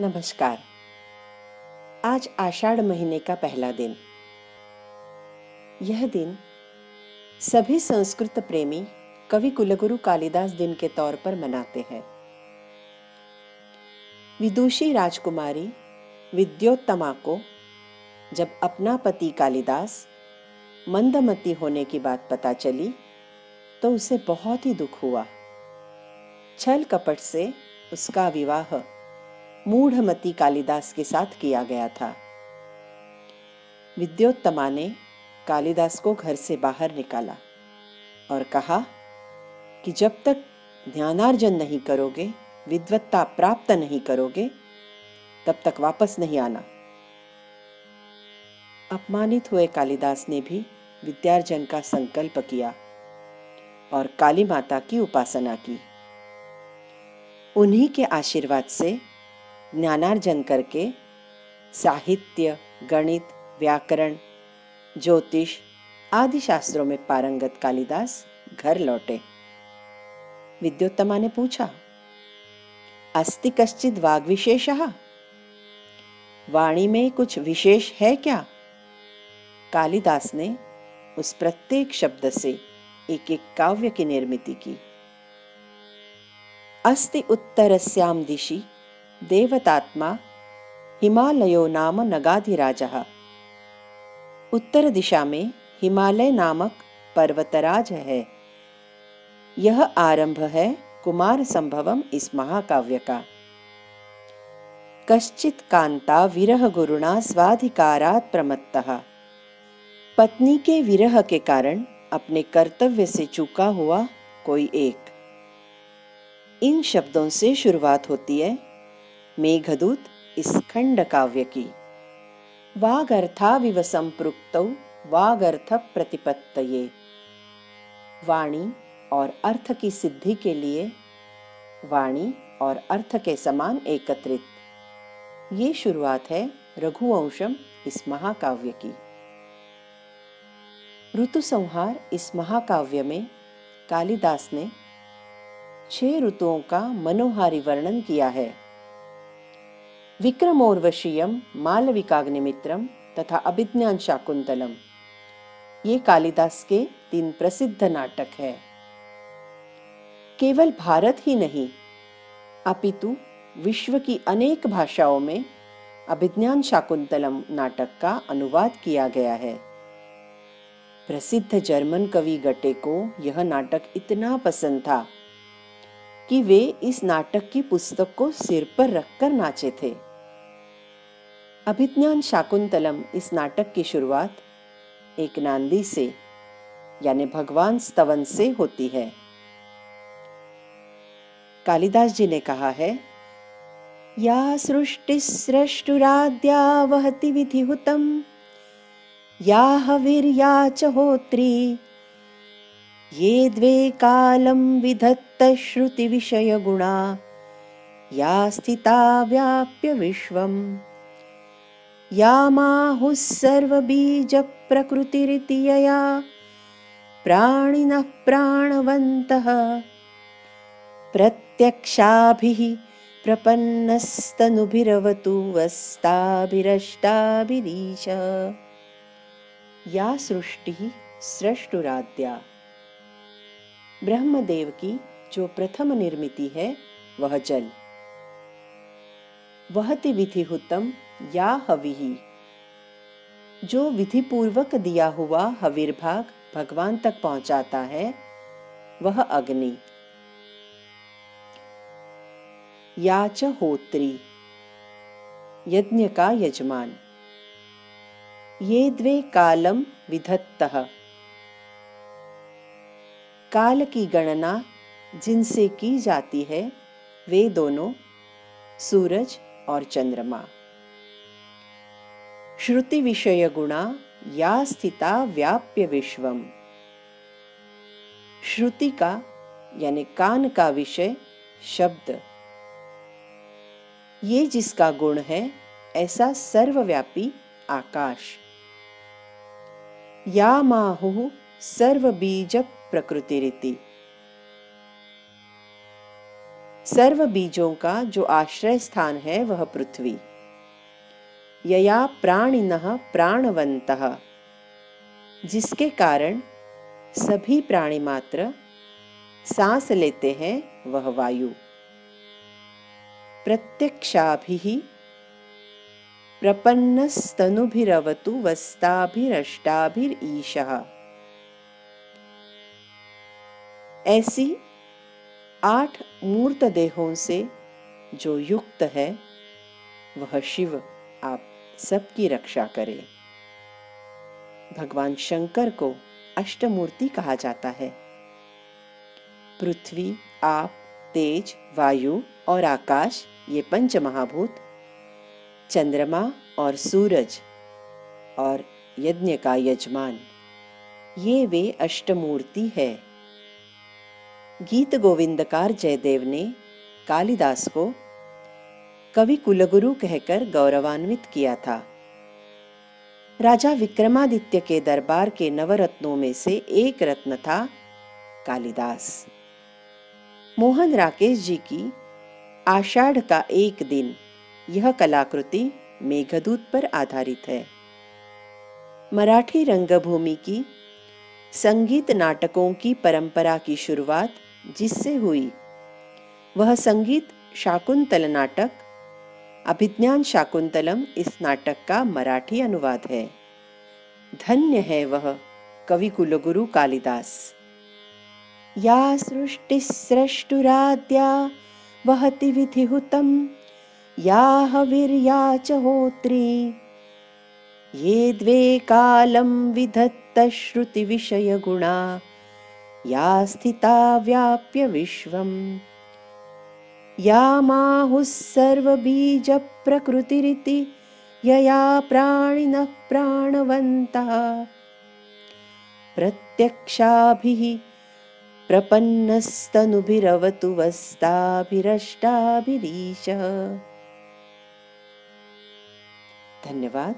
नमस्कार। आज आषाढ़ महीने का पहला दिन। यह दिन सभी संस्कृत प्रेमी कवि कुलगुरु कालिदास दिन के तौर पर मनाते हैं। विदुषी राजकुमारी विद्योत्तमा को जब अपना पति कालिदास मंदमती होने की बात पता चली तो उसे बहुत ही दुख हुआ। छल कपट से उसका विवाह मूढ़मती कालिदास के साथ किया गया था। विद्योत्तमा ने कालिदास को घर से बाहर निकाला और कहा कि जब तक ज्ञानार्जन नहीं करोगे, विद्वत्ता प्राप्त नहीं करोगे, तब तक वापस नहीं आना। अपमानित हुए कालिदास ने भी विद्यार्जन का संकल्प किया और काली माता की उपासना की। उन्हीं के आशीर्वाद से ज्ञानार्जन करके साहित्य, गणित, व्याकरण, ज्योतिष आदि शास्त्रों में पारंगत कालिदास घर लौटे। विद्योत्तमा ने पूछा, अस्ति कश्चिद वाग विशेषः? वाणी में कुछ विशेष है क्या? कालिदास ने उस प्रत्येक शब्द से एक एक काव्य की निर्मिति की। अस्ति उत्तरस्यां दिशि देवतात्मा हिमालयो नाम नगाधिराजः। उत्तर दिशा में हिमालय नामक पर्वतराज है। यह आरंभ है कुमार संभवम इस महाकाव्य का। कश्चित कांता विरह गुरुणा स्वाधिकारात् प्रमत्तः। पत्नी के विरह के कारण अपने कर्तव्य से चूका हुआ कोई एक। इन शब्दों से शुरुआत होती है मेघदूत इस खंड काव्य की। वागर्था संपृक्तौ वागर्थ प्रतिपत्तये। वाणी और अर्थ की सिद्धि के लिए वाणी और अर्थ के समान एकत्रित, ये शुरुआत है रघुवंशम इस महाकाव्य की। ऋतु संहार इस महाकाव्य में कालिदास ने 6 ऋतुओं का मनोहारी वर्णन किया है। विक्रमोर्वशीयम, मालविकाग्निमित्रम तथा अभिज्ञान शाकुंतलम, ये कालिदास के 3 प्रसिद्ध नाटक हैं। केवल भारत ही नहीं अपितु विश्व की अनेक भाषाओं में अभिज्ञान शाकुंतलम नाटक का अनुवाद किया गया है। प्रसिद्ध जर्मन कवि गटे को यह नाटक इतना पसंद था कि वे इस नाटक की पुस्तक को सिर पर रखकर नाचे थे। अभिज्ञान शाकुंतलम इस नाटक की शुरुआत एक नांदी से यानी भगवान स्तवन से होती है। कालिदास जी ने कहा है, या सृष्टिस्रष्टुराद्या वहति विधिहुतम, या हविर्या च होत्री, ये द्वे कालं विधत्त श्रुति विषय गुणा, या स्थिता व्याप्य विश्वम, या माहुः सर्वबीज प्रकृतिरिति यया प्राणिनः प्राणवन्तः प्रत्यक्षाभिः प्रपन्नस्तनुभिरवतु वस्ताभिरष्टाभिरीश। या सृष्टि सृष्टुराद्या, ब्रह्मदेव की जो प्रथम निर्मिति है वह जल। वहति विधिहुतम या हविहि, जो विधिपूर्वक दिया हुआ हविर्भाग भगवान तक पहुंचाता है वह अग्नि। या च होत्री, यज्ञ का यजमान। ये द्वे कालम विधत्तः, काल की गणना जिनसे की जाती है वे दोनों सूरज और चंद्रमा। श्रुति विषय गुणा या स्थिता व्याप्य विश्वम, श्रुति का यानी कान का विषय शब्द, ये जिसका गुण है ऐसा सर्वव्यापी आकाश। या माहुः सर्वबीज प्रकृतिरिति, सर्व बीजों का जो आश्रय स्थान है वह पृथ्वी। यया प्राणिनः प्राणवन्तः, जिसके कारण सभी प्राणी मात्र सांस लेते हैं वह वायु। प्रत्यक्षाभिः प्रपन्नस्तनुभिरवतु वस्ताभिरष्टाभिरीशः। ऐसी 8 मूर्त देहों से जो युक्त है वह शिव आप सबकी रक्षा करे। भगवान शंकर को अष्टमूर्ति कहा जाता है। पृथ्वी, आप, तेज, वायु और आकाश ये पंच महाभूत, चंद्रमा और सूरज और यज्ञ का यजमान, ये वे अष्टमूर्ति है। गीत गोविंदकार जयदेव ने कालिदास को कवि कुलगुरु कहकर गौरवान्वित किया था। राजा विक्रमादित्य के दरबार के नवरत्नों में से एक रत्न था कालिदास। मोहन राकेश जी की आषाढ़ का एक दिन यह कलाकृति मेघदूत पर आधारित है। मराठी रंगभूमि की संगीत नाटकों की परंपरा की शुरुआत जिससे हुई वह संगीत शाकुंतल नाटक, अभिज्ञान शाकुंतलम इस नाटक का मराठी अनुवाद है। धन्य है वह कवि कुलगुरु कालिदास। या सृष्टिस्रष्टुराद्या वहति विधिहुतम या हविर्या च होत्री ये द्वे कालं विधत्त श्रुति विषय गुणा या स्थिता व्याप्य विश्वम् या माहुः सर्वबीज प्रकृतिरिति यया प्राणिनः प्राणवन्तः प्रत्यक्षाभिः प्रपन्नस्तनुभिरवतु वस्ताभिरष्टाभिरीशः। धन्यवाद।